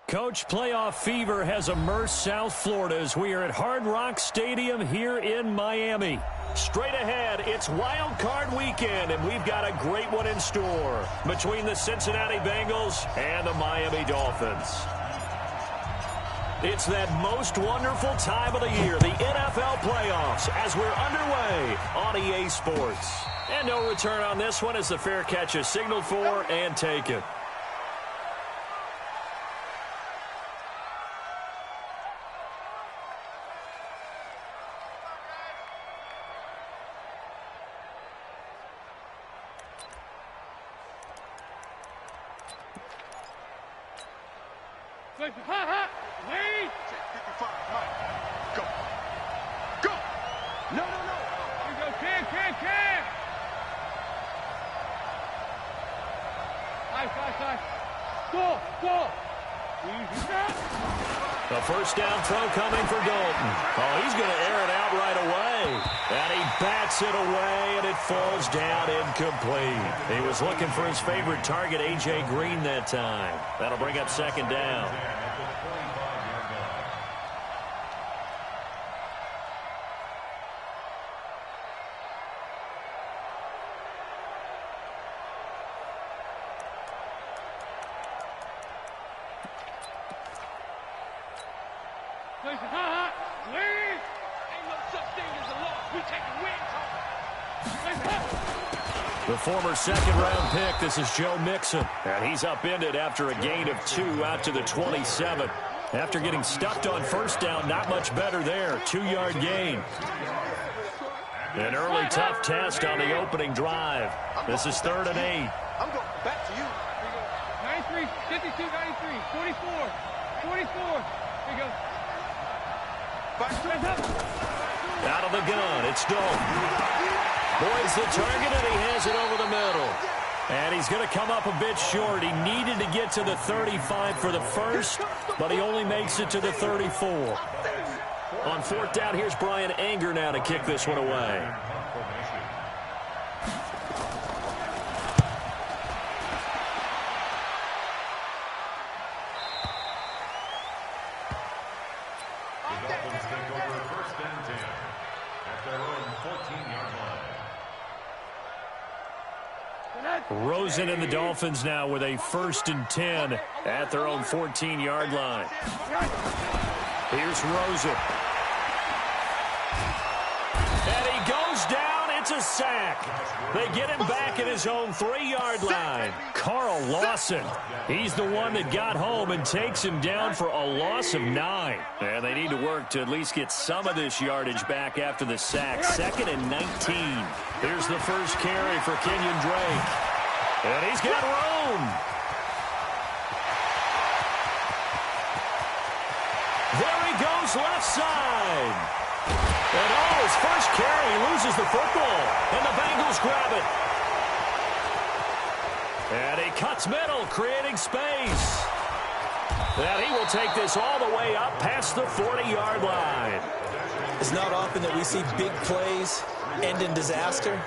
Coach, playoff fever has immersed South Florida as we are at Hard Rock Stadium here in Miami. Straight ahead, it's Wild Card Weekend, and we've got a great one in store between the Cincinnati Bengals and the Miami Dolphins. It's that most wonderful time of the year, the NFL playoffs, as we're underway on EA Sports. And no return on this one as the fair catch is signaled for and taken. Wait! 55, Mike. Go. Go! No. Here we go, can. Nice. Go. A first down throw coming for Dalton. Oh, he's going to air it out right away. And he bats it away, and it falls down incomplete. He was looking for his favorite target, A.J. Green, that time. That'll bring up second down. The former second-round pick, this is Joe Mixon. And he's upended after a gain of 2 out to the 27. After getting stuffed on first down, not much better there. 2-yard gain. An early tough test on the opening drive. This is 3rd and 8. I'm going back to you. 93, 52, 93, 44. Here you go. Out of the gun, it's Dalton. Boyd's the target, and he has it over the middle. And he's going to come up a bit short. He needed to get to the 35 for the first, but he only makes it to the 34. On 4th down, here's Brian Anger now to kick this one away. Rosen and the Dolphins now with a 1st and 10 at their own 14-yard line. Here's Rosen. And he goes down. It's a sack. They get him back at his own 3-yard line. Carl Lawson. He's the one that got home and takes him down for a loss of 9. And they need to work to at least get some of this yardage back after the sack. 2nd and 19. Here's the first carry for Kenyon Drake. And he's got room. There he goes, left side. And his first carry, he loses the football. And the Bengals grab it. And he cuts middle, creating space. And he will take this all the way up past the 40-yard line. It's not often that we see big plays end in disaster.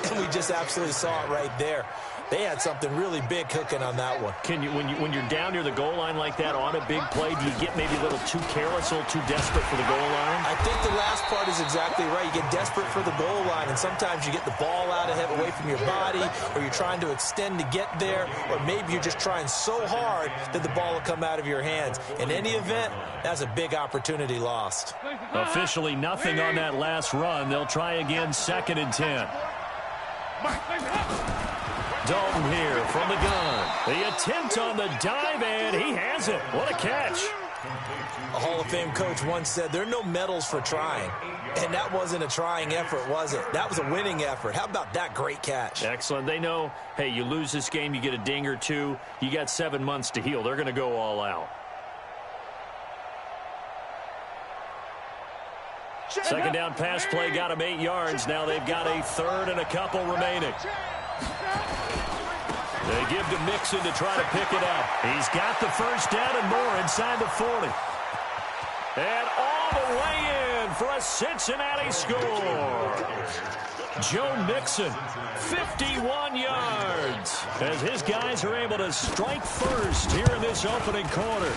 And we just absolutely saw it right there. They had something really big cooking on that one. Can you, when you're down near the goal line like that on a big play, do you get maybe a little too careless, a little too desperate for the goal line? I think the last part is exactly right. You get desperate for the goal line, and sometimes you get the ball out ahead, away from your body, or you're trying to extend to get there, or maybe you're just trying so hard that the ball will come out of your hands. In any event, that's a big opportunity lost. Officially nothing on that last run. They'll try again, 2nd and 10. Dalton here from the gun. The attempt on the dive, and he has it. What a catch. A Hall of Fame coach once said, there are no medals for trying. And that wasn't a trying effort, was it? That was a winning effort. How about that great catch? Excellent. They know, hey, you lose this game, you get a ding or 2. You got 7 months to heal. They're going to go all out. Second down pass play got him 8 yards. Now they've got a 3rd and a couple remaining. They give to Mixon to try to pick it up. He's got the first down and more inside the 40. And all the way in for a Cincinnati score. Joe Mixon, 51 yards, as his guys are able to strike first here in this opening quarter.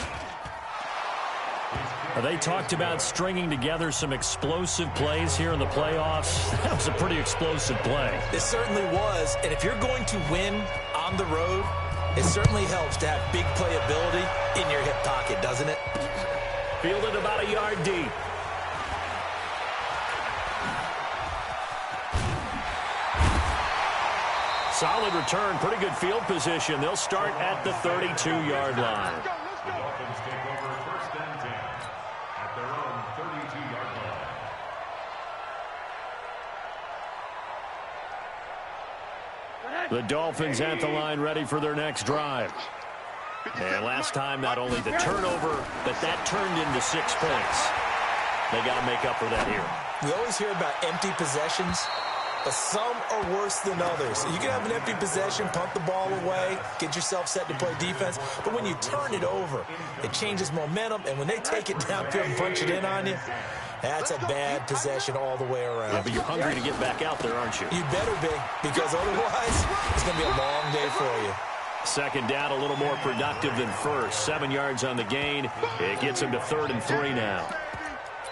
They talked about stringing together some explosive plays here in the playoffs. That was a pretty explosive play. It certainly was. And if you're going to win on the road, it certainly helps to have big playability in your hip pocket, doesn't it? Fielded about a yard deep. Solid return, pretty good field position. They'll start at the 32-yard line. The Dolphins take over first and 10 at their own 32-yard line. The Dolphins at the line ready for their next drive. And last time, not only the turnover, but that turned into 6 points. They got to make up for that here. We always hear about empty possessions, but some are worse than others. You can have an empty possession, punt the ball away, get yourself set to play defense, but when you turn it over, it changes momentum, and when they take it downfield and punch it in on you, that's a bad possession all the way around. Yeah, but you're hungry to get back out there, aren't you? You better be, because otherwise, it's going to be a long day for you. Second down, a little more productive than first. 7 yards on the gain. It gets him to 3rd and 3 now.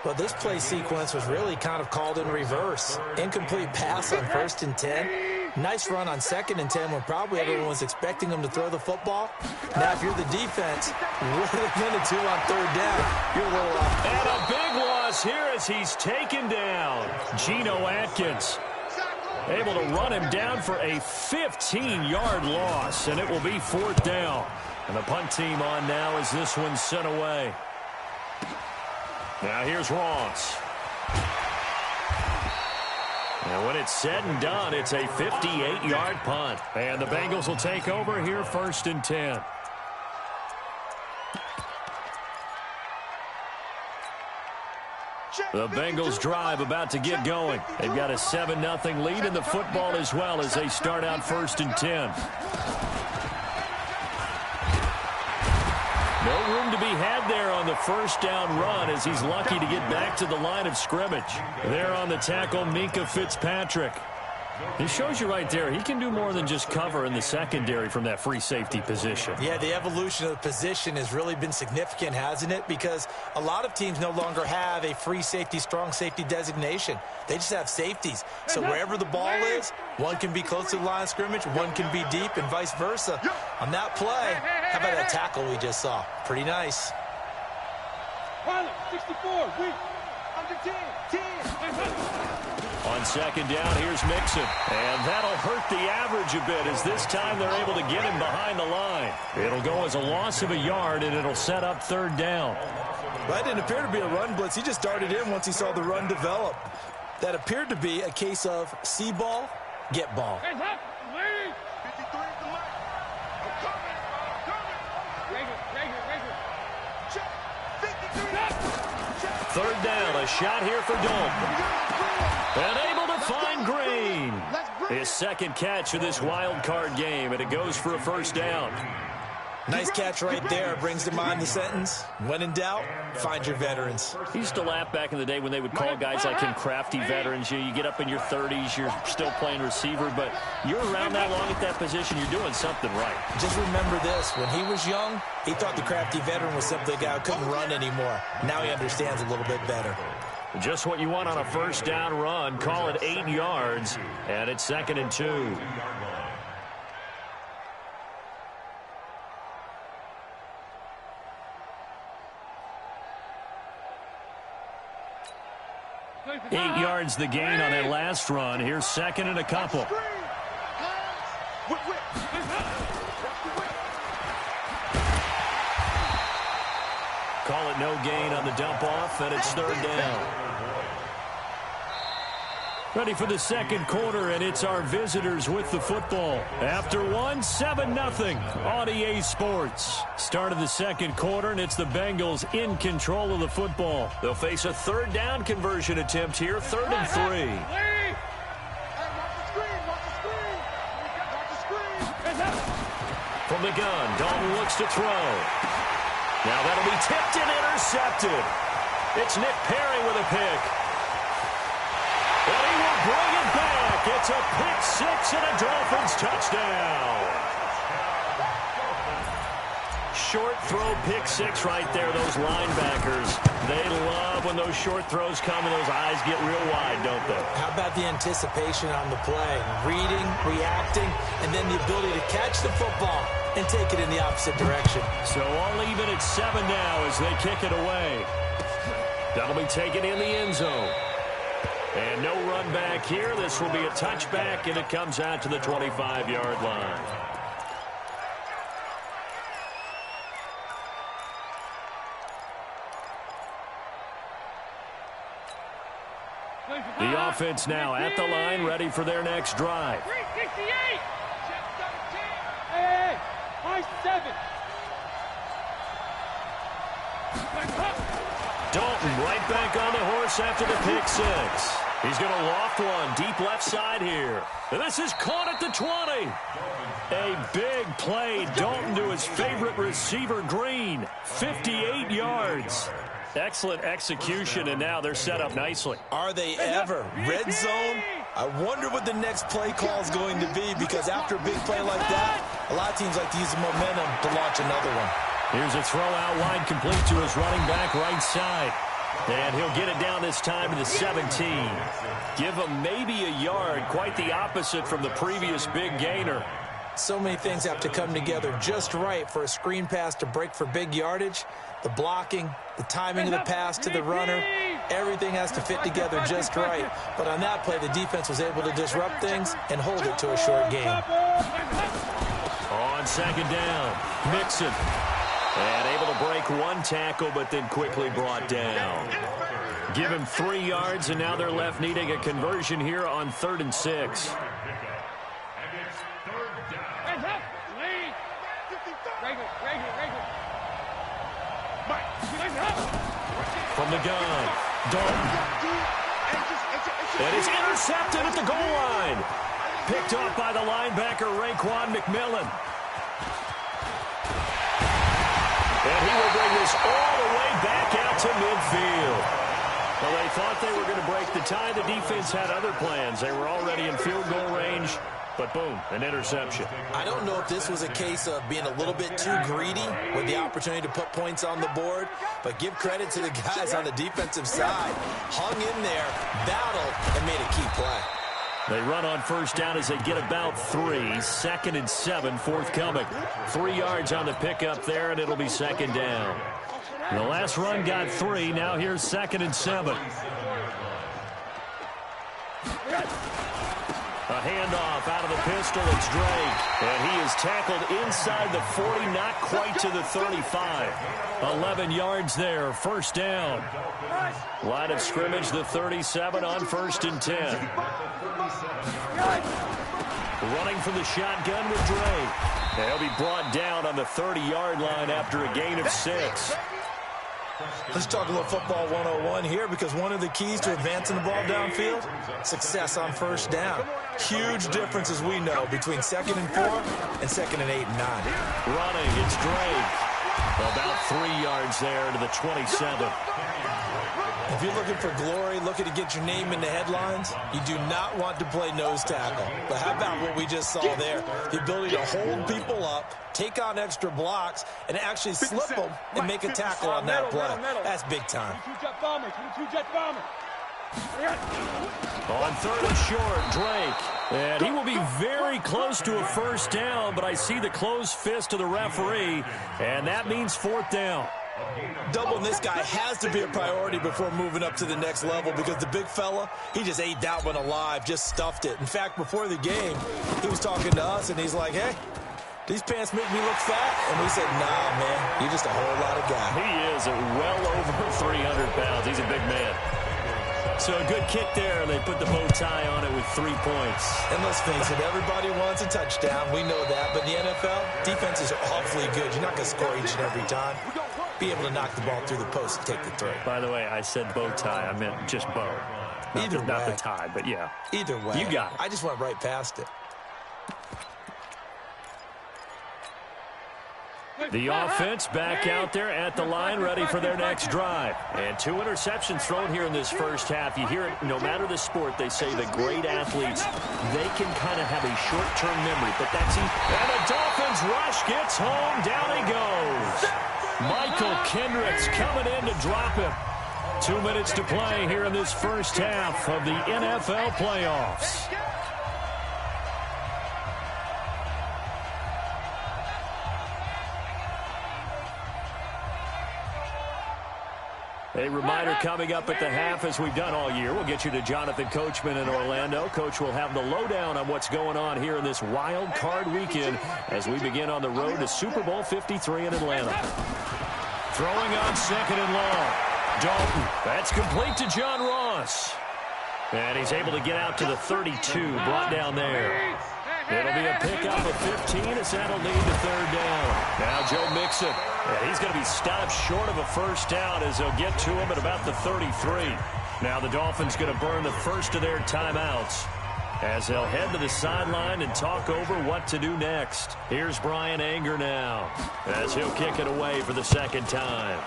Well, this play sequence was really kind of called in reverse. Incomplete pass on 1st and 10. Nice run on 2nd and 10 when probably everyone was expecting them to throw the football. Now, if you're the defense, what are they going to do on 3rd down? You're a little off. And a big loss here as he's taken down. Geno Atkins able to run him down for a 15-yard loss, and it will be 4th down. And the punt team on now as this one's sent away. Now here's Ross. And when it's said and done, it's a 58-yard punt. And the Bengals will take over here 1st and 10. The Bengals drive about to get going. They've got a 7-0 lead in the football as well as they start out 1st and 10. No room to be had there on the 1st down run as he's lucky to get back to the line of scrimmage. There on the tackle, Minkah Fitzpatrick. It shows you right there, he can do more than just cover in the secondary from that free safety position. Yeah, the evolution of the position has really been significant, hasn't it? Because a lot of teams no longer have a free safety, strong safety designation. They just have safeties. So wherever the ball is, one can be close to the line of scrimmage, one can be deep, and vice versa. On that play, how about that tackle we just saw? Pretty nice. 64, weak, under 10, 10. On 2nd down, here's Mixon. And that'll hurt the average a bit as this time they're able to get him behind the line. It'll go as a loss of a yard, and it'll set up 3rd down. That didn't appear to be a run blitz. He just darted in once he saw the run develop. That appeared to be a case of see ball, get ball. Hands up, ladies. 53 at the mark. I'm coming. Check. 53. 3rd down, a shot here for Dalton. And able to find Green. His 2nd catch of this wild card game, and it goes for a 1st down. Nice catch right there. Brings to mind the sentence, when in doubt, find your veterans. He used to laugh back in the day when they would call guys like him crafty veterans. You get up in your 30s, you're still playing receiver, but you're around that long at that position, you're doing something right. Just remember this, when he was young, he thought the crafty veteran was simply a guy who couldn't run anymore. Now he understands a little bit better. Just what you want on a 1st down run. Call it 8 yards, and it's 2nd and 2. Eight yards the gain on that last run. Here's 2nd and a couple. Call it no gain on the dump off, and it's 3rd down. Ready for the 2nd quarter, and it's our visitors with the football. After one, 7-0 on EA Sports. Start of the 2nd quarter, and it's the Bengals in control of the football. They'll face a 3rd down conversion attempt here, 3rd and 3. From the gun, Dalton looks to throw. Now that'll be tipped and intercepted. It's Nick Perry with a pick. And he will bring it back. It's a pick 6 and a Dolphins touchdown. Short throw, pick six right there, those linebackers. They love when those short throws come and those eyes get real wide, don't they? How about the anticipation on the play? Reading, reacting, and then the ability to catch the football and take it in the opposite direction. So all even at 7 now as they kick it away. That'll be taken in the end zone. And no run back here. This will be a touchback, and it comes out to the 25-yard line. The offense now at the line, ready for their next drive. 368. Hey, high 7. Dalton right back on the horse after the pick six. He's going to loft one deep left side here. And this is caught at the 20. A big play. Dalton to his favorite receiver, Green. 58 yards. Excellent execution, and now they're set up nicely. Are they ever? Red zone? I wonder what the next play call is going to be, because after a big play like that, a lot of teams like to use the momentum to launch another one. Here's a throw out wide, complete to his running back right side. And he'll get it down this time to the 17. Give him maybe a yard, quite the opposite from the previous big gainer. So many things have to come together just right for a screen pass to break for big yardage. The blocking, the timing of the pass to the runner, everything has to fit together just right. But on that play, the defense was able to disrupt things and hold it to a short gain. On second down, Mixon. And able to break one tackle, but then quickly brought down. Give him 3 yards, and now they're left needing a conversion here on 3rd and 6. From the gun, Dalton. And it's intercepted at the goal line. Picked off by the linebacker, Raekwon McMillan. And he will bring this all the way back out to midfield. Well, they thought they were going to break the tie. The defense had other plans. They were already in field goal range. But boom, an interception. I don't know if this was a case of being a little bit too greedy with the opportunity to put points on the board, but give credit to the guys on the defensive side. Hung in there, battled, and made a key play. They run on first down as they get about 3. 2nd and 7 forthcoming. 3 yards on the pickup there, and it'll be 2nd down. The last run got 3. Now here's 2nd and 7. A handoff out of the pistol. It's Drake. And he is tackled inside the 40, not quite to the 35. 11 yards there. First down. Line of scrimmage, the 37 on 1st and 10. Running from the shotgun with Drake. They'll be brought down on the 30-yard line after a gain of 6. Let's talk a little football 101 here, because one of the keys to advancing the ball downfield, success on first down. Huge difference, as we know, between 2nd and 4 and 2nd and 8 and 9. Running, it's Drake. About 3 yards there to the 27. If you're looking for glory, looking to get your name in the headlines, you do not want to play nose tackle. But how about what we just saw there? The ability to hold people up, take on extra blocks, and actually slip them and make a tackle on that play. That's big time. 22-jet bomber, 22-jet bomber. On 3rd and short, Drake. And he will be very close to a first down, but I see the closed fist of the referee, and that means 4th down. Doubling this guy has to be a priority before moving up to the next level, because the big fella, he just ate that one alive, just stuffed it. In fact, before the game, he was talking to us, and he's like, hey, these pants make me look fat? And we said, nah, man, you're just a whole lot of guy. He is well over 300 pounds. He's a big man. So a good kick there. They put the bow tie on it with 3 points. And let's face it, everybody wants a touchdown. We know that. But in the NFL, defenses are awfully good. You're not going to score each and every time. Be able to knock the ball through the post and take the throw. By the way, I said bow tie. I meant just bow. Not the tie, but yeah. Either way. You got it. I just went right past it. The offense back out there at the line, ready for their next drive. And 2 interceptions thrown here in this first half. You hear it, no matter the sport, they say the great athletes, they can kind of have a short-term memory, but that's easy. And the Dolphins rush gets home. Down he goes. Michael Kendricks coming in to drop him. 2 minutes to play here in this first half of the NFL playoffs. A reminder coming up at the half, as we've done all year. We'll get you to Jonathan Coachman in Orlando. Coach will have the lowdown on what's going on here in this wild card weekend as we begin on the road to Super Bowl 53 in Atlanta. Throwing on second and long. Dalton. That's complete to John Ross. And he's able to get out to the 32, brought down there. It'll be a pickup of 15 as that'll lead to third down. Now Joe Mixon. And he's going to be stopped short of a first down as they'll get to him at about the 33. Now the Dolphins going to burn the first of their timeouts as they'll head to the sideline and talk over what to do next. Here's Brian Anger now as he'll kick it away for the second time.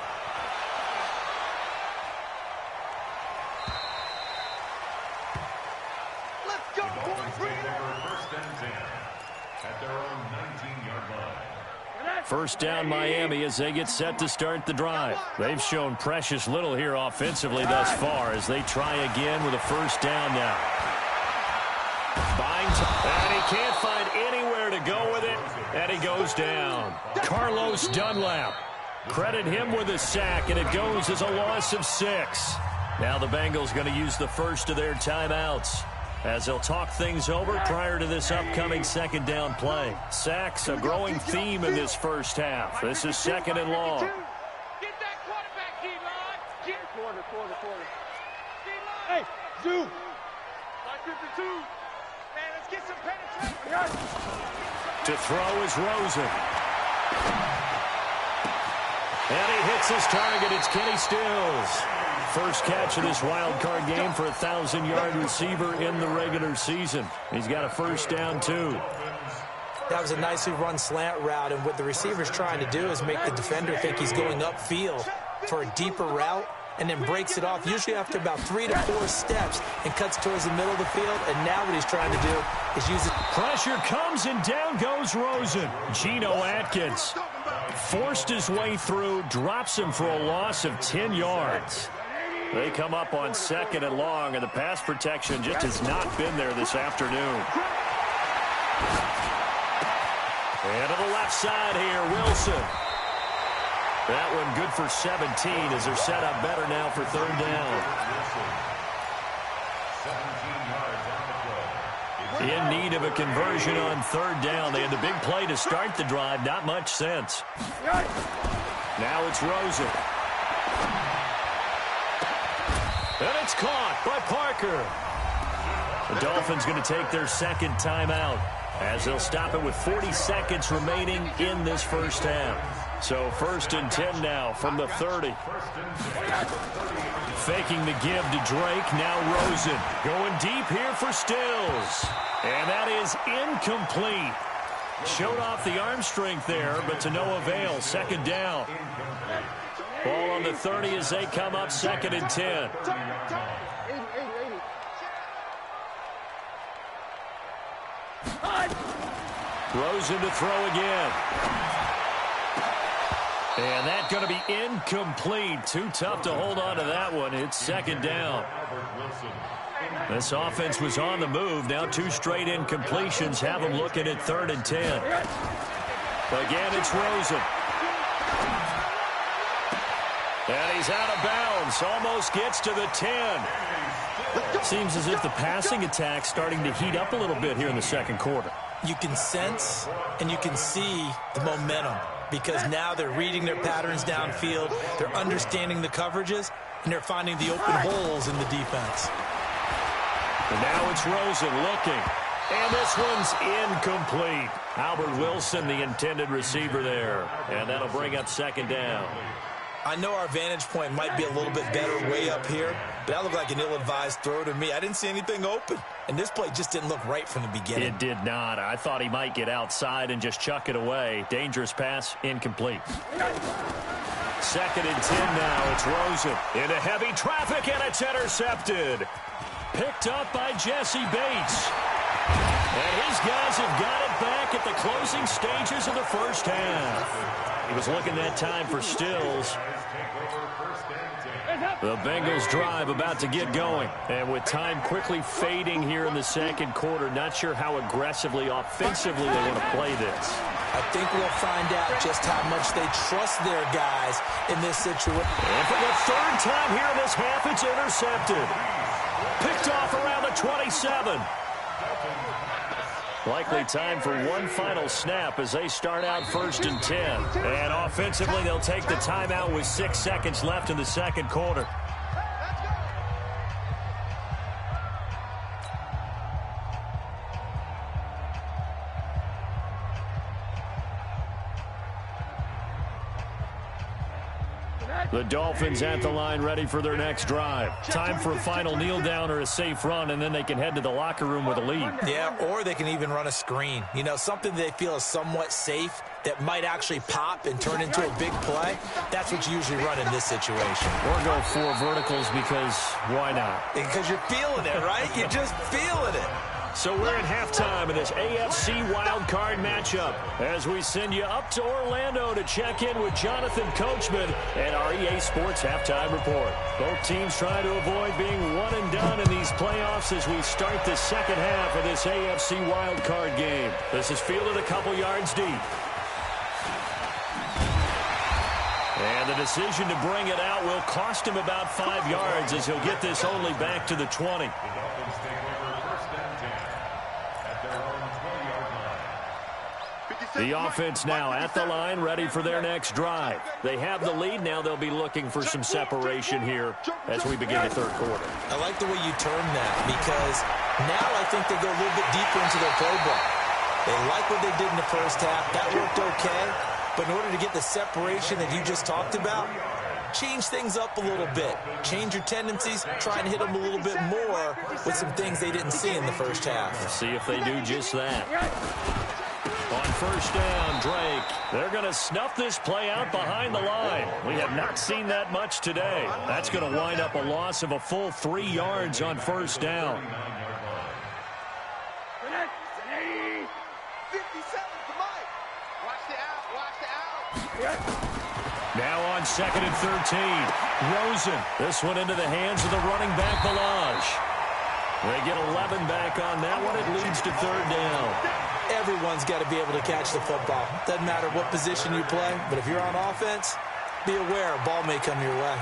First down Miami as they get set to start the drive. They've shown precious little here offensively thus far as they try again with a first down now. And he can't find anywhere to go with it, and he goes down. Carlos Dunlap. Credit him with a sack, and it goes as a loss of 6. Now the Bengals going to use the first of their timeouts as they'll talk things over prior to this upcoming second down play. Sacks, a growing theme in this first half. This is second and long. Get that quarterback, D-line. Quarter. Hey, Zoo. 52. Man, let's get some penetration. To throw is Rosen. And he hits his target. It's Kenny Stills. First catch of this wild card game for a 1,000-yard receiver in the regular season. He's got a first down, too. That was a nicely run slant route, and what the receiver's trying to do is make the defender think he's going upfield for a deeper route, and then breaks it off, usually after about 3 to 4 steps, and cuts towards the middle of the field. And now what he's trying to do is use it. Pressure comes, and down goes Rosen. Geno Atkins forced his way through, drops him for a loss of 10 yards. They come up on second and long, and the pass protection just has not been there this afternoon. And to the left side here, Wilson. That one good for 17 as they're set up better now for third down. 17 yards on the play. In need of a conversion on third down. They had the big play to start the drive. Not much sense. Now it's Rosen. And it's caught by Parker. The Dolphins going to take their second timeout as they'll stop it with 40 seconds remaining in this first half. So first and 10 now from the 30. Faking the give to Drake. Now Rosen going deep here for Stills. And that is incomplete. Showed off the arm strength there, but to no avail. Second down. Ball on the 30 as they come up second and 10. Rosen to throw again. And that's going to be incomplete. Too tough to hold on to that one. It's second down. This offense was on the move. Now 2 straight incompletions have them looking at third and 10. Again, it's Rosen. And he's out of bounds. Almost gets to the 10. Seems as if the passing attack's starting to heat up a little bit here in the second quarter. You can sense and you can see the momentum because now they're reading their patterns downfield, they're understanding the coverages, and they're finding the open holes in the defense. And now it's Rosen looking. And this one's incomplete. Albert Wilson, the intended receiver there. And that'll bring up second down. I know our vantage point might be a little bit better way up here, but that looked like an ill-advised throw to me. I didn't see anything open. And this play just didn't look right from the beginning. It did not. I thought he might get outside and just chuck it away. Dangerous pass, incomplete. 2nd and 10 now. It's Rosen into heavy traffic, and it's intercepted. Picked up by Jesse Bates. And his guys have got it back at the closing stages of the first half. He was looking that time for Stills. The Bengals drive about to get going. And with time quickly fading here in the second quarter, not sure how aggressively, offensively they want to play this. I think we'll find out just how much they trust their guys in this situation. And for the 3rd time here in this half, it's intercepted. Picked off around the 27. Likely time for one final snap as they start out 1st and 10. And offensively, they'll take the timeout with 6 seconds left in the second quarter. The Dolphins at the line ready for their next drive. Time for a final kneel down or a safe run, and then they can head to the locker room with a lead. Yeah, or they can even run a screen. You know, something they feel is somewhat safe that might actually pop and turn into a big play. That's what you usually run in this situation. Or go 4 verticals because why not? Because you're feeling it, right? You're just feeling it. So we're in halftime in this AFC wildcard matchup as we send you up to Orlando to check in with Jonathan Coachman and our EA Sports Halftime Report. Both teams trying to avoid being one and done in these playoffs as we start the second half of this AFC wildcard game. This is fielded a couple yards deep. And the decision to bring it out will cost him about 5 yards as he'll get this only back to the 20. The offense now at the line, ready for their next drive. They have the lead. Now they'll be looking for some separation here as we begin the third quarter. I like the way you term that because now I think they go a little bit deeper into their playbook. They like what they did in the first half. That worked okay. But in order to get the separation that you just talked about, change things up a little bit. Change your tendencies. Try and hit them a little bit more with some things they didn't see in the first half. We'll see if they do just that. On first down, Drake. They're going to snuff this play out behind the line. We have not seen that much today. That's going to wind up a loss of a full 3 yards on first down. 57, come on. Watch the out. Now on 2nd and 13. Rosen. This one into the hands of the running back, Balaj. They get 11 back on that one. It leads to 3rd down. Everyone's got to be able to catch the football. Doesn't matter what position you play, but if you're on offense, be aware a ball may come your way.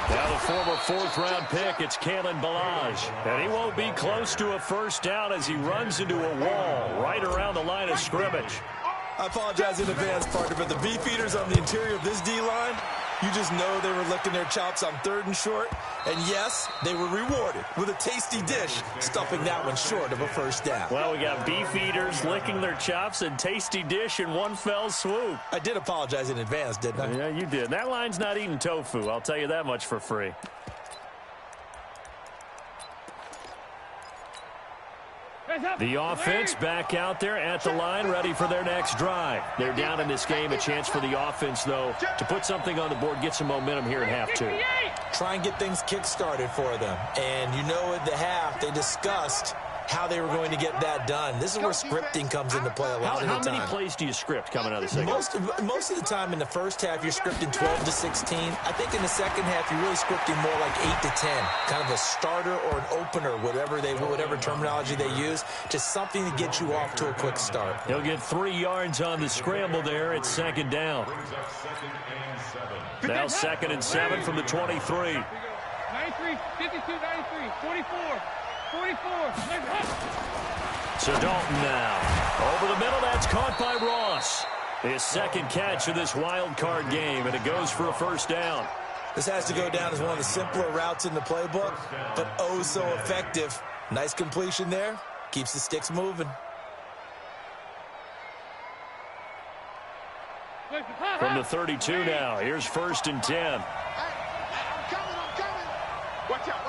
Now the former 4th-round pick, it's Kalen Balaj. And he won't be close to a first down as he runs into a wall right around the line of scrimmage. I apologize in advance, partner, but the beefeaters on the interior of this D-line, you just know they were licking their chops on 3rd and short. And yes, they were rewarded with a tasty dish, stuffing that one short of a first down. Well, we got beefeaters licking their chops and tasty dish in one fell swoop. I did apologize in advance, didn't I? Yeah, you did. That line's not eating tofu. I'll tell you that much for free. The offense back out there at the line, ready for their next drive. They're down in this game. A chance for the offense, though, to put something on the board, get some momentum here in half 2. Try and get things kick-started for them. And you know at the half, they discussed how they were going to get that done. This is where scripting comes into play a lot of the time. How many plays do you script coming out of the second? Most of the time in the first half, you're scripting 12 to 16. I think in the second half, you're really scripting more like 8 to 10. Kind of a starter or an opener, whatever terminology they use. Just something to get you off to a quick start. He'll get 3 yards on the scramble there at 2nd down. Now 2nd and 7 from the 23. 93, 52, 93, 44. 44. So Dalton now. Over the middle, that's caught by Ross. His second catch of this wild card game, and it goes for a first down. This has to go down as one of the simpler routes in the playbook, but oh so effective. Nice completion there. Keeps the sticks moving. From the 32 now, here's 1st and 10. I'm coming. Watch out.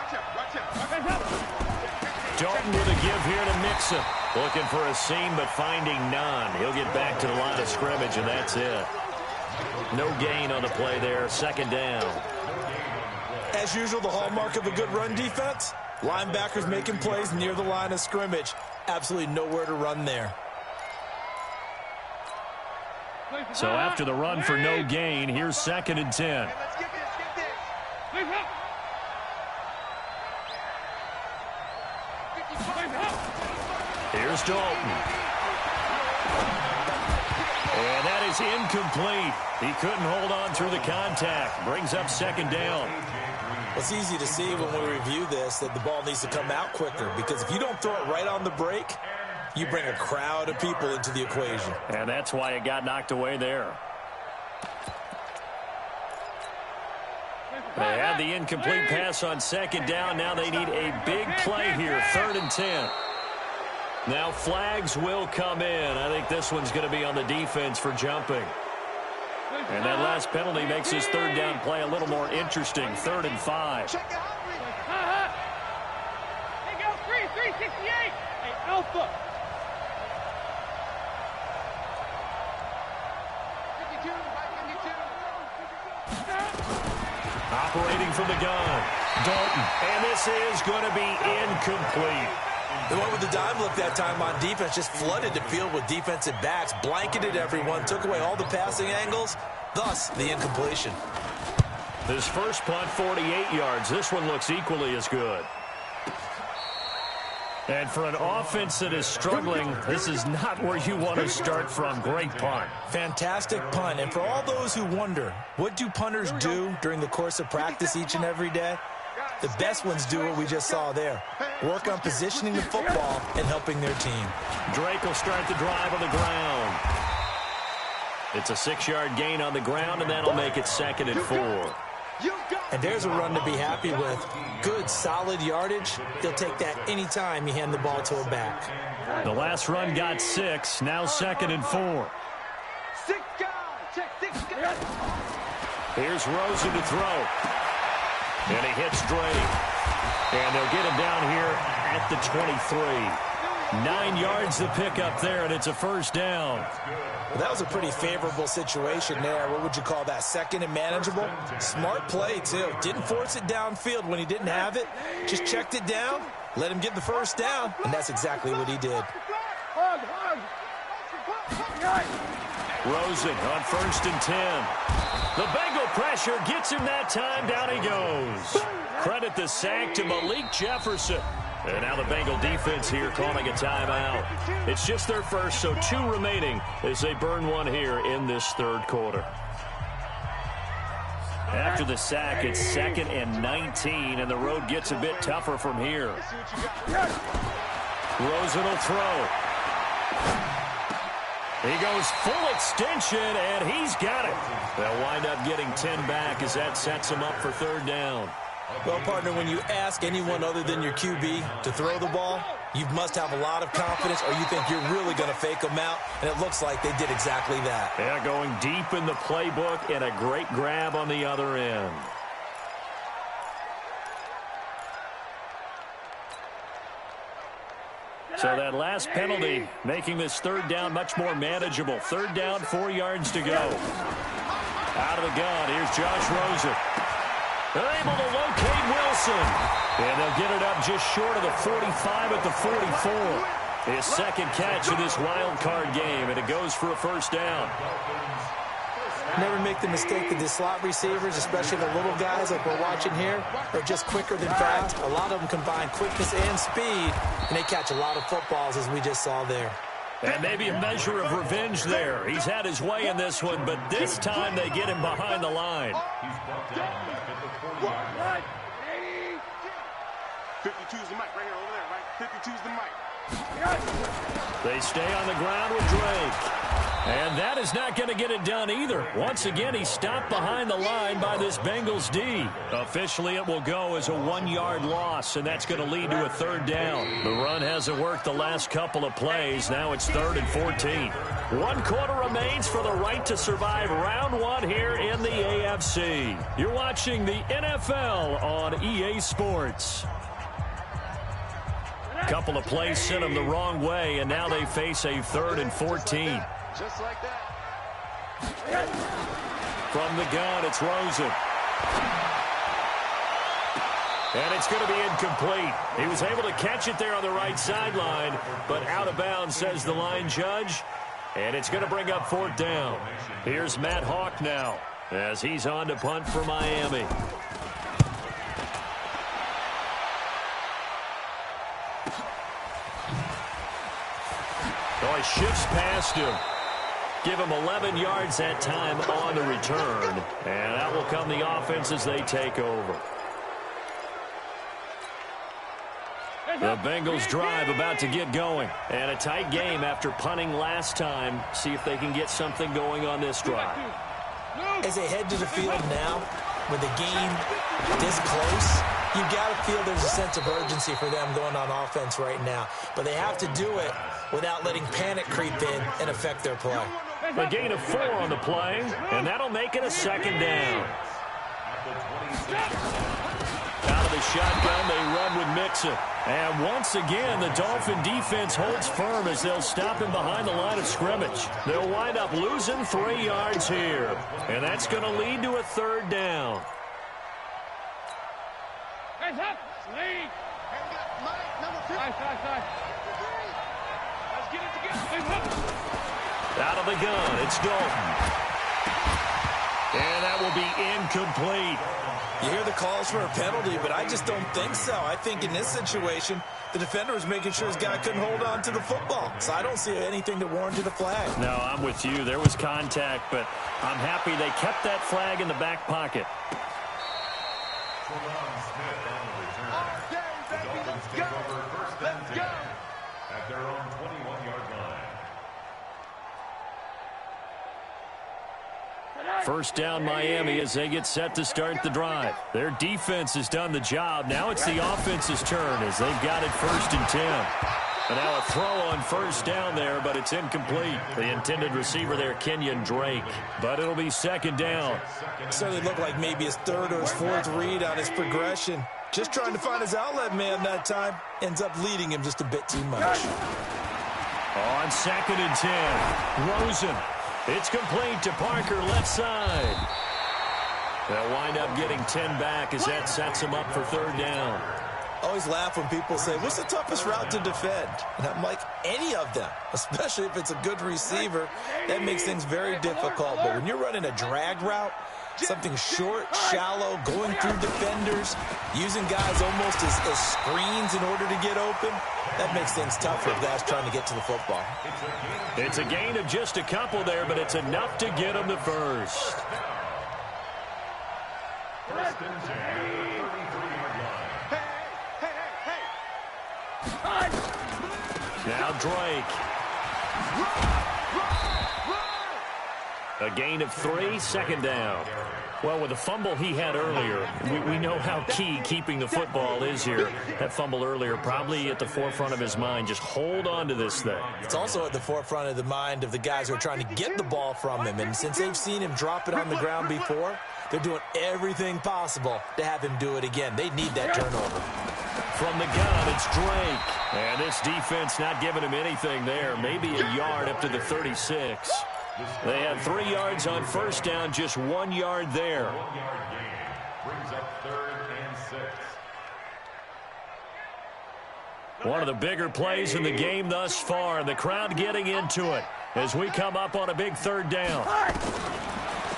Dalton with a give here to Mixon. Looking for a seam, but finding none. He'll get back to the line of scrimmage, and that's it. No gain on the play there. 2nd down. As usual, the hallmark of a good run defense, linebackers making plays near the line of scrimmage. Absolutely nowhere to run there. So after the run for no gain, here's 2nd and 10. Let's get this. Here's Dalton. And that is incomplete. He couldn't hold on through the contact. Brings up 2nd down. It's easy to see when we review this that the ball needs to come out quicker, because if you don't throw it right on the break, you bring a crowd of people into the equation. And that's why it got knocked away there. They had the incomplete pass on 2nd down. Now they need a big play here. 3rd and 10. Now flags will come in. I think this one's going to be on the defense for jumping. And that last penalty makes his 3rd down play a little more interesting. 3rd and 5. Hey, go, 368. Hey, Alpha. 52. Operating from the gun. Dalton. And this is going to be incomplete. They went with the dime look that time on defense, just flooded the field with defensive backs, blanketed everyone, took away all the passing angles, thus the incompletion. This first punt, 48 yards. This one looks equally as good. And for an offense that is struggling, this is not where you want to start from. Great punt. Fantastic punt. And for all those who wonder, what do punters do during the course of practice each and every day? The best ones do what we just saw there. Work on positioning the football and helping their team. Drake will start the drive on the ground. It's a 6-yard gain on the ground, and that'll make it 2nd and 4. And there's a run to be happy with. Good, solid yardage. He'll take that anytime you hand the ball to a back. The last run got 6. Now 2nd and 4. 6 guys. Check 6 guys. Here's Rosen to throw. And he hits Drake. And they'll get him down here at the 23. 9 yards to pick up there, and it's a 1st down. Well, that was a pretty favorable situation there. What would you call that? 2nd and manageable? Smart play, too. Didn't force it downfield when he didn't have it. Just checked it down, let him get the 1st down, and that's exactly what he did. Rosen on 1st and 10. The Bengal pressure gets him that time. Down he goes. Credit the sack to Malik Jefferson. And now the Bengal defense here calling a timeout. It's just their first, so 2 remaining as they burn one here in this 3rd quarter. After the sack, it's 2nd and 19, and the road gets a bit tougher from here. Rosen will throw. He goes full extension, and he's got it. They'll wind up getting 10 back as that sets him up for 3rd down. Well, partner, when you ask anyone other than your QB to throw the ball, you must have a lot of confidence, or you think you're really going to fake them out, and it looks like they did exactly that. Yeah, going deep in the playbook and a great grab on the other end. So that last penalty making this 3rd down much more manageable. 3rd down, 4 yards to go. Out of the gun, here's Josh Rosen. They're able to locate Wilson. And they'll get it up just short of the 45 at the 44. His 2nd catch of this wild card game, and it goes for a 1st down. Never make the mistake that the slot receivers, especially the little guys like we're watching here, are just quicker than fast. A lot of them combine quickness and speed, and they catch a lot of footballs, as we just saw there. And maybe a measure of revenge there. He's had his way in this one, but this time they get him behind the line. 52's the mic right here, over there, right? 52's the mic. They stay on the ground with Drake. And that is not going to get it done either. Once again, he stopped behind the line by this Bengals D. Officially, it will go as a 1-yard loss, and that's going to lead to a third down. The run hasn't worked the last couple of plays. Now it's 3rd and 14. 1 quarter remains for the right to survive round 1 here in the AFC. You're watching the NFL on EA Sports. Couple of plays sent them the wrong way, and now they face a 3rd and 14. Just like that. From the gun, it's Rosen. And it's going to be incomplete. He was able to catch it there on the right sideline, but out of bounds, says the line judge. And it's going to bring up 4th down. Here's Matt Hawk now as he's on to punt for Miami. Oh, he shifts past him. Give him 11 yards that time on the return. And that will come the offense as they take over. The Bengals drive about to get going. And a tight game after punting last time. See if they can get something going on this drive. As they head to the field now, with the game this close, you've got to feel there's a sense of urgency for them going on offense right now. But they have to do it without letting panic creep in and affect their play. A gain of 4 on the play, and that'll make it a 2nd down. Out of the shotgun, they run with Mixon. And once again, the Dolphin defense holds firm as they'll stop him behind the line of scrimmage. They'll wind up losing 3 yards here. And that's going to lead to a 3rd down. Hands up. Lead. Mike, number 2. Side. Let's get it together. Hands up. Out of the gun, it's Dalton. And that will be incomplete. You hear the calls for a penalty, but I just don't think so. I think in this situation, the defender was making sure his guy couldn't hold on to the football. So I don't see anything that warranted a flag. No, I'm with you. There was contact, but I'm happy they kept that flag in the back pocket. Let's go. Let's go. At their own 21-yard line. 1st down Miami as they get set to start the drive. Their defense has done the job. Now it's the offense's turn as they've got it 1st and 10. And now a throw on 1st down there, but it's incomplete. The intended receiver there, Kenyon Drake. But it'll be 2nd down. Certainly looked like maybe his 3rd or his 4th read on his progression. Just trying to find his outlet man that time. Ends up leading him just a bit too much. On 2nd and 10, Rosen. It's complete to Parker, left side. They'll wind up getting 10 back as that sets them up for 3rd down. Always laugh when people say, what's the toughest route to defend? And I'm like, any of them, especially if it's a good receiver. That makes things very difficult. But when you're running a drag route, something short, shallow, going through defenders, using guys almost as screens in order to get open, that makes things tougher if guys trying to get to the football. It's a gain of just a couple there, but it's enough to get them the 1st. Now Drake. A gain of 3, 2nd down. Well, with the fumble he had earlier, we know how key keeping the football is here. That fumble earlier probably at the forefront of his mind. Just hold on to this thing. It's also at the forefront of the mind of the guys who are trying to get the ball from him. And since they've seen him drop it on the ground before, they're doing everything possible to have him do it again. They need that turnover. From the gun, it's Drake. And this defense not giving him anything there. Maybe a yard up to the 36. They had 3 yards on 1st down, just 1 yard there. 1-yard gain brings up 3rd and 6. One of the bigger plays in the game thus far. The crowd getting into it as we come up on a big 3rd down.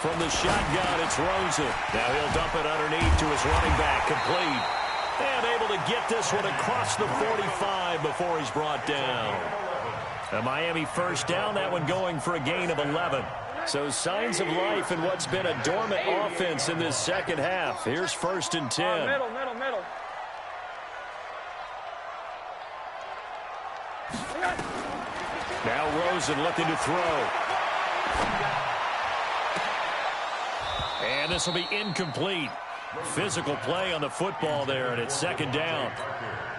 From the shotgun, it's Rosen. Now he'll dump it underneath to his running back, complete. And able to get this one across the 45 before he's brought down. A Miami 1st down, that one going for a gain of 11. So signs of life in what's been a dormant offense in this 2nd half. Here's 1st and 10. Middle. Now Rosen looking to throw. And this will be incomplete. Physical play on the football there, and it's second down.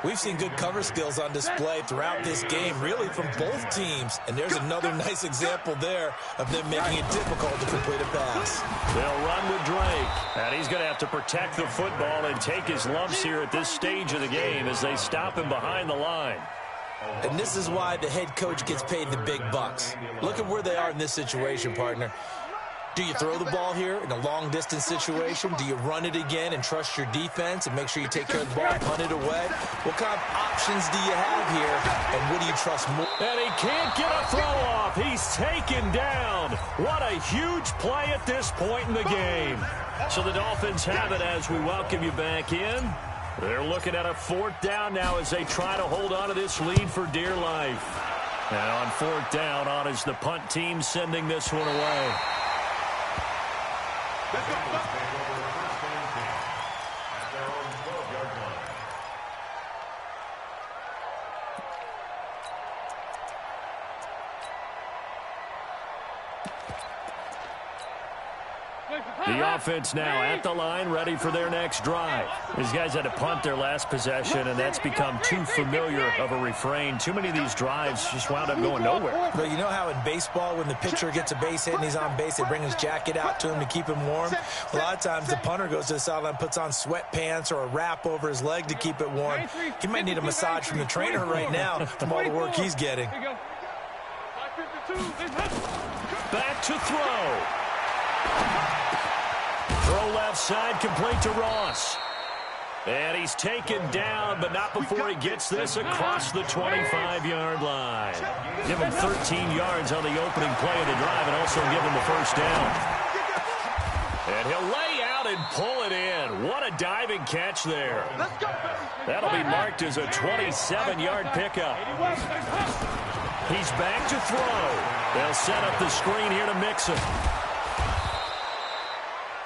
We've seen good cover skills on display throughout this game, really from both teams. And there's another nice example there of them making it difficult to complete a pass. They'll run with Drake. And he's going to have to protect the football and take his lumps here at this stage of the game as they stop him behind the line. And this is why the head coach gets paid the big bucks. Look at where they are in this situation, partner. Do you throw the ball here in a long-distance situation? Do you run it again and trust your defense and make sure you take care of the ball and punt it away? What kind of options do you have here, and what do you trust more? And he can't get a throw off. He's taken down. What a huge play at this point in the game. So the Dolphins have it as we welcome you back in. They're looking at a fourth down now as they try to hold on to this lead for dear life. And on fourth down, on is the punt team sending this one away. Let's go. Take over first and 10 at their own 12-yard line. The offense now at the line, ready for their next drive. These guys had to punt their last possession, and that's become too familiar of a refrain. Too many of these drives just wound up going nowhere. But you know how in baseball, when the pitcher gets a base hit and he's on base, they bring his jacket out to him to keep him warm? A lot of times the punter goes to the sideline, puts on sweatpants or a wrap over his leg to keep it warm. He might need a massage from the trainer right now from all the work he's getting. Back to throw. Throw left side, complete to Ross. And he's taken down, but not before he gets this across the 25-yard line. Give him 13 yards on the opening play of the drive and also give him the first down. And he'll lay out and pull it in. What a diving catch there. That'll be marked as a 27-yard pickup. He's back to throw. They'll set up the screen here to mix him.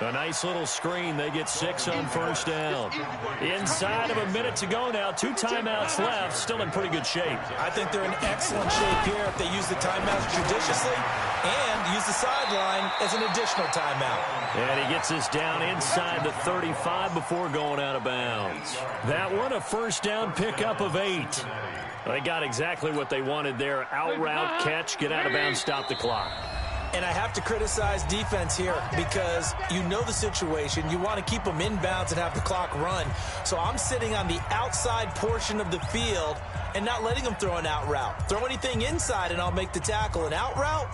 A nice little screen. They get 6 on first down. Inside of a minute to go now. 2 timeouts left. Still in pretty good shape. I think they're in excellent shape here if they use the timeouts judiciously and use the sideline as an additional timeout. And he gets us down inside the 35 before going out of bounds. That one, a first down pickup of 8. They got exactly what they wanted there. Out route, catch, get out of bounds, stop the clock. And I have to criticize defense here because you know the situation. You want to keep them inbounds and have the clock run. So I'm sitting on the outside portion of the field and not letting them throw an out route. Throw anything inside and I'll make the tackle. An out route?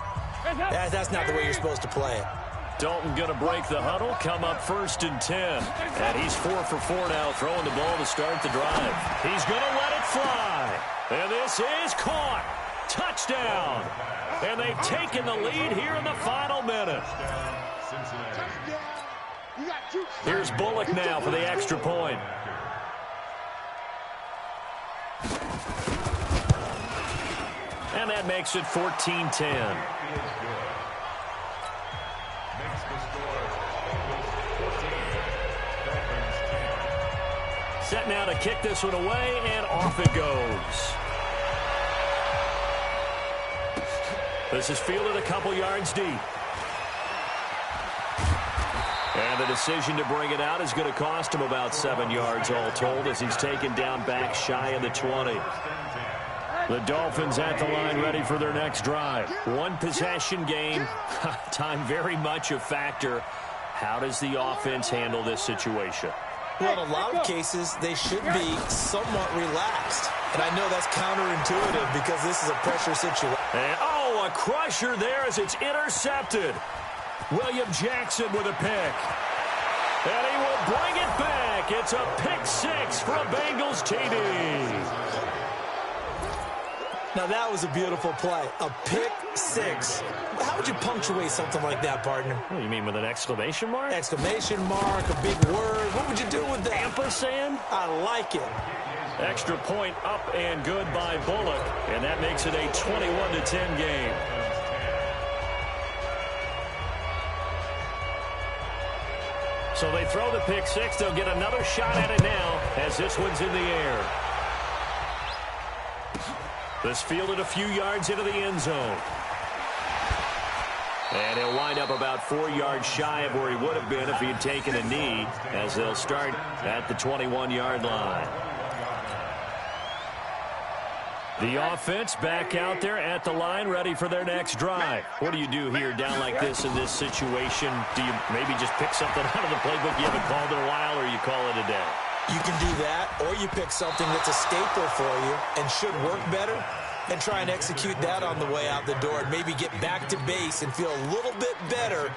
That's not the way you're supposed to play it. Dalton going to break the huddle, come up first and 10. And he's 4 for 4 now, throwing the ball to start the drive. He's going to let it fly. And this is caught. Touchdown. And they've taken the lead here in the final minute. Here's Bullock now for the extra point. And that makes it 14-10. Set now to kick this one away, and off it goes. This is fielded a couple yards deep. And the decision to bring it out is going to cost him about 7 yards all told as he's taken down back shy of the 20. The Dolphins at the line ready for their next drive. One possession game. Time very much a factor. How does the offense handle this situation? Well, in a lot of cases, they should be somewhat relaxed. And I know that's counterintuitive because this is a pressure situation. And, a crusher there as it's intercepted. William Jackson with a pick. And he will bring it back. It's a pick 6 for a Bengals TD. Now, that was a beautiful play. A pick 6. How would you punctuate something like that, partner? What, you mean with an exclamation mark? Exclamation mark, a big word. What would you do with that? Ampersand? I like it. Extra point up and good by Bullock. And that makes it a 21-10 game. So they throw the pick 6. They'll get another shot at it now as this one's in the air. This fielded a few yards into the end zone. And he'll wind up about 4 yards shy of where he would have been if he had taken a knee, as they'll start at the 21-yard line. The offense back out there at the line, ready for their next drive. What do you do here down like this in this situation? Do you maybe just pick something out of the playbook you haven't called in a while, or you call it a day? You can do that, or you pick something that's a staple for you and should work better, and try and execute that on the way out the door and maybe get back to base and feel a little bit better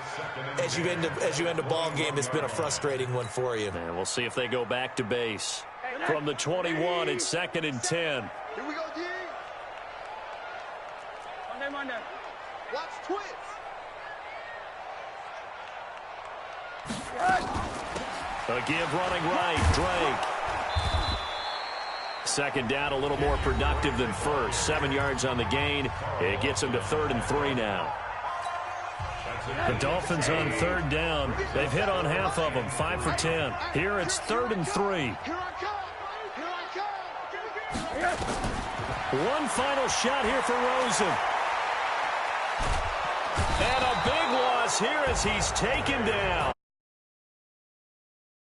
as you end a ball game that's been a frustrating one for you. And we'll see if they go back to base. From the 21, it's 2nd and 10. Here we go, D. Monday. Watch twist. A give running right, Drake. Second down, a little more productive than first. 7 yards on the gain. It gets him to 3rd and 3 now. The Dolphins on 3rd down. They've hit on half of them, 5 for 10. Here it's 3rd and 3. Here I come. Here I come. One final shot here for Rosen. And a big loss here as he's taken down.